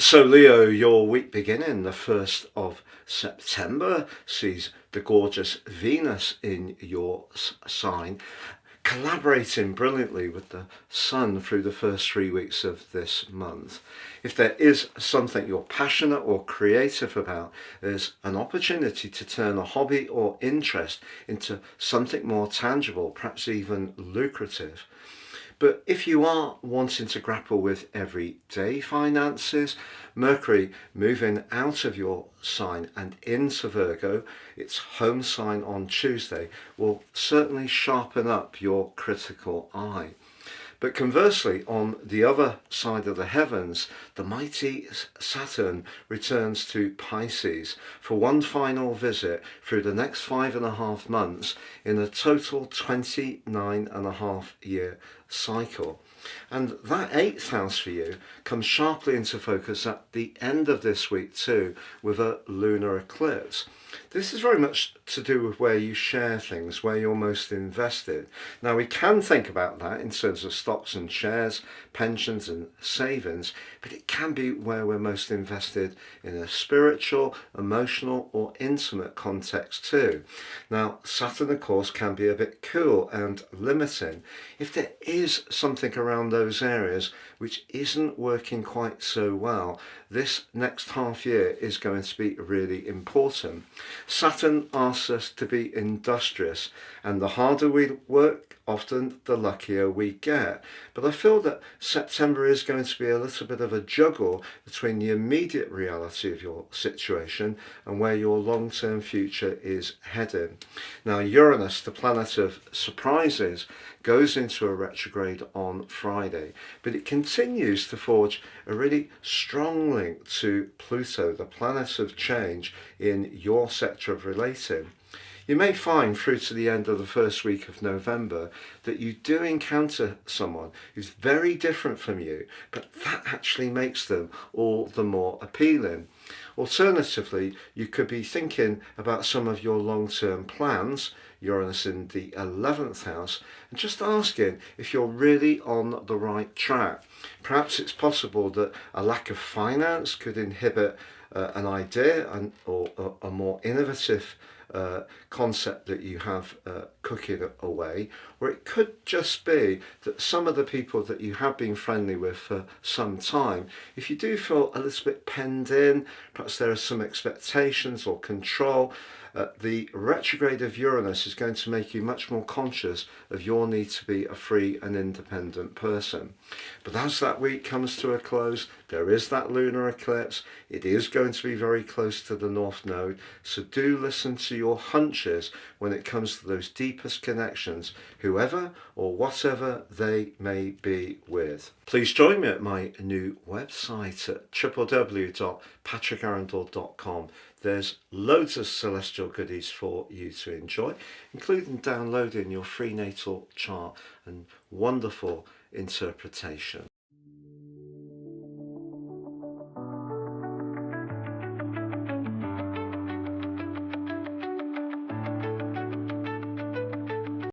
So Leo, your week beginning the 1st of September sees the gorgeous Venus in your sign collaborating brilliantly with the Sun through the first 3 weeks of this month. If there is something you're passionate or creative about, there's an opportunity to turn a hobby or interest into something more tangible, perhaps even lucrative. But if you are wanting to grapple with everyday finances, Mercury moving out of your sign and into Virgo, its home sign on Tuesday, will certainly sharpen up your critical eye. But conversely, on the other side of the heavens, the mighty Saturn returns to Pisces for one final visit through the next 5.5 months in a total 29.5 year cycle. And that 8th house for you comes sharply into focus at the end of this week too, with a lunar eclipse. This is very much to do with where you share things, where you're most invested. Now, we can think about that in terms of stocks and shares, pensions and savings, but it can be where we're most invested in a spiritual, emotional or intimate context too. Now, Saturn, of course, can be a bit cool and limiting. If there is something around those areas which isn't working quite so well, this next half year is going to be really important. Saturn asks us to be industrious, and the harder we work, often the luckier we get. But I feel that September is going to be a little bit of a juggle between the immediate reality of your situation and where your long-term future is heading. Now, Uranus, the planet of surprises, goes into a retrograde on Friday, but it continues to forge a really strong link to Pluto, the planet of change in your sector of relating. You may find through to the end of the first week of November that you do encounter someone who's very different from you, but that actually makes them all the more appealing. Alternatively, you could be thinking about some of your long-term plans, Uranus in the 11th house, and just asking if you're really on the right track. Perhaps it's possible that a lack of finance could inhibit an idea or a more innovative concept that you have cooking away, or it could just be that some of the people that you have been friendly with for some time, if you do feel a little bit penned in, perhaps there are some expectations or control, the retrograde of Uranus is going to make you much more conscious of your need to be a free and independent person. But as that week comes to a close, there is that lunar eclipse. It is going to be very close to the North Node, so do listen to your hunches when it comes to those deepest connections, whoever or whatever they may be with. Please join me at my new website at www.patrickarundell.com. There's loads of celestial goodies for you to enjoy, including downloading your free natal chart and wonderful interpretation.